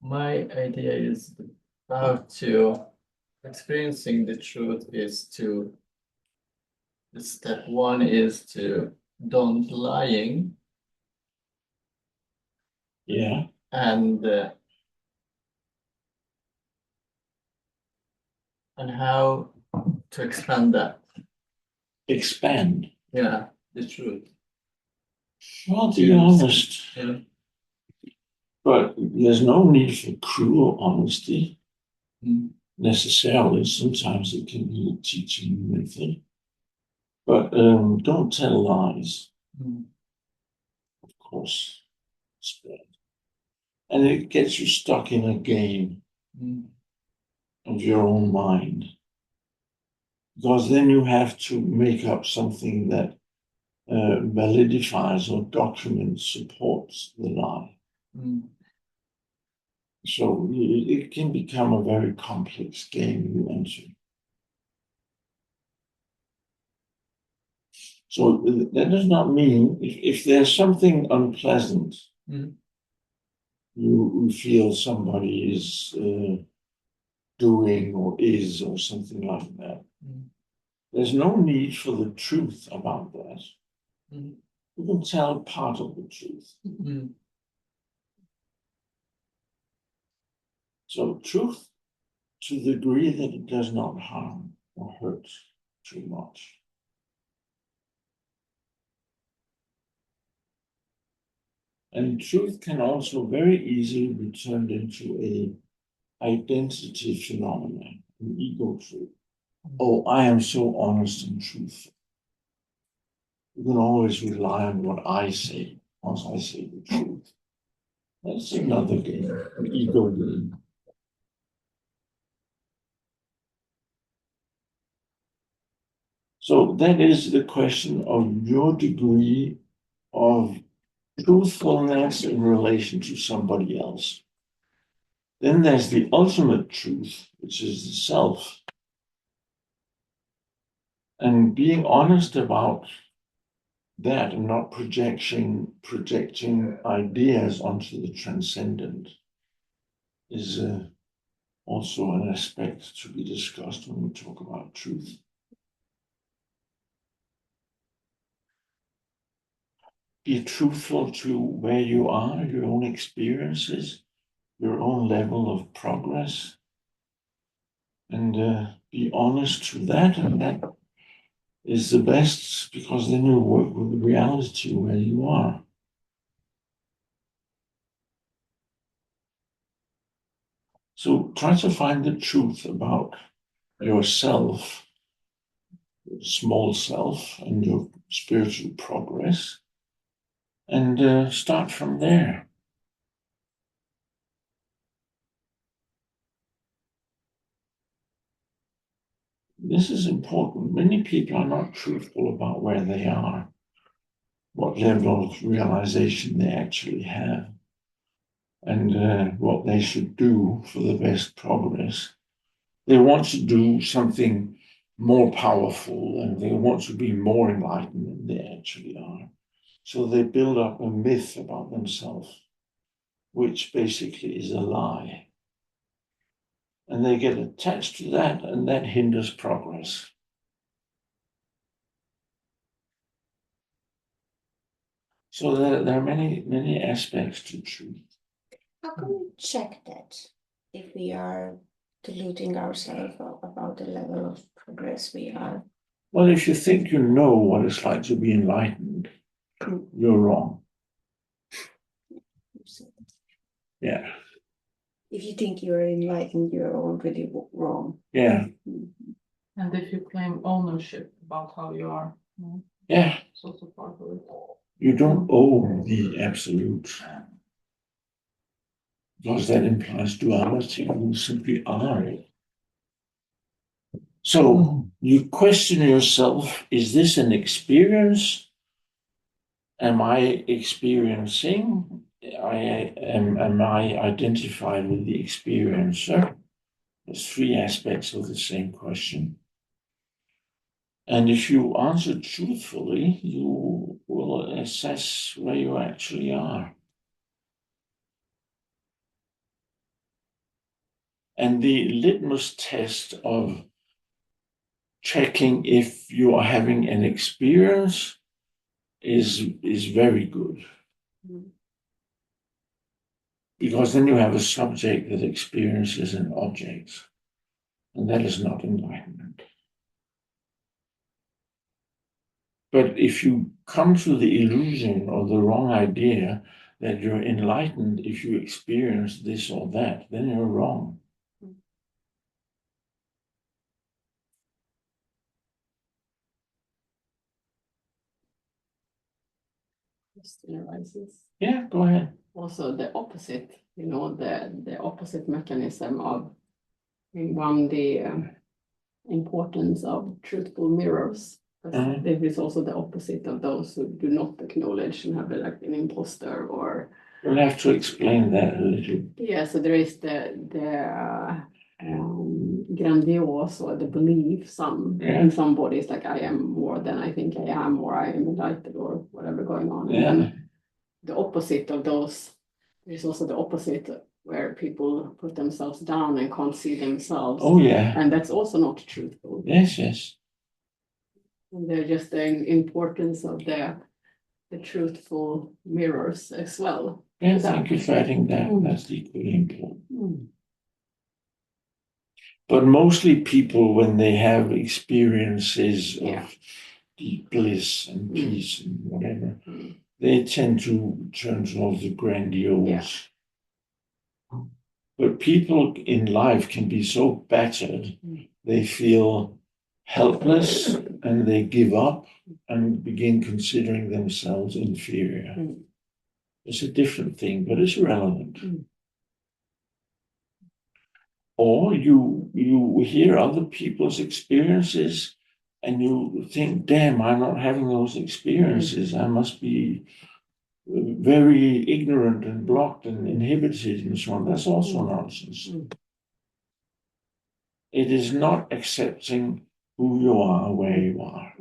my idea is how to experiencing the truth is to step one is to don't lying. Yeah. And how to expand that. Expand. Yeah, the truth. Well, to be honest. Yeah. But there's no need for cruel honesty necessarily. Sometimes it can be a teaching method. But don't tell lies. Of course, it's bad. And it gets you stuck in a game of your own mind. Because then you have to make up something that validifies or documents, supports the lie. So it can become a very complex game you enter. So that does not mean if there's something unpleasant, you feel somebody is doing or is or something like that. There's no need for the truth about that. You can tell part of the truth. So truth to the degree that it does not harm or hurt too much. And truth can also very easily be turned into an identity phenomenon, an ego truth. Oh, I am so honest and truthful. You can always rely on what I say once I say the truth. That's another game, an ego game. So that is the question of your degree of truthfulness in relation to somebody else. Then there's the ultimate truth, which is the self. And being honest about that and not projecting ideas onto the transcendent is also an aspect to be discussed when we talk about truth. Be truthful to where you are, your own experiences, your own level of progress, and be honest to that, and that is the best, because then you work with the reality where you are. So try to find the truth about yourself, your small self, and your spiritual progress, and start from there. This is important. Many people are not truthful about where they are, what level of realization they actually have, and what they should do for the best progress. They want to do something more powerful, and they want to be more enlightened than they actually are. So they build up a myth about themselves, which basically is a lie. And they get attached to that, and that hinders progress. So there are many aspects to truth. How can we check that if we are deluding ourselves about the level of progress we are? Well, if you think you know what it's like to be enlightened, you're wrong. Yeah. If you think you're enlightened, you're already wrong. Yeah. And if you claim ownership about how you are, yeah, it's also part of it. You don't own the absolute, because that implies duality. You simply are it. So you question yourself, is this an experience? Am I experiencing? Am I identified with the experiencer? There's three aspects of the same question. And if you answer truthfully, you will assess where you actually are. And the litmus test of checking if you are having an experience is very good. Because then you have a subject that experiences an object, and that is not enlightenment. But if you come to the illusion or the wrong idea that you're enlightened if you experience this or that, then you're wrong. Question arises. Yeah, go ahead. Also the opposite, the opposite mechanism of, one, the importance of truthful mirrors. This is also the opposite of those who do not acknowledge and have like an imposter or. You'll have to explain that a little. Yeah, so there is the grandiose or the belief in some bodies, like I am more than I think I am, or I am enlightened, or whatever going on. Yeah. And the opposite of those, there's also the opposite where people put themselves down and can't see themselves. Oh, yeah. And that's also not truthful. Yes, yes. And they're just the importance of the truthful mirrors as well. Yeah, thank you for adding that. That's equally important. But mostly people, when they have experiences of deep bliss and peace and whatever, they tend to turn towards the grandiose. Yeah. But people in life can be so battered, they feel helpless and they give up and begin considering themselves inferior. It's a different thing, but it's relevant. Or you hear other people's experiences and you think, damn, I'm not having those experiences. I must be very ignorant and blocked and inhibited and so on. That's also nonsense. It is not accepting who you are, where you are.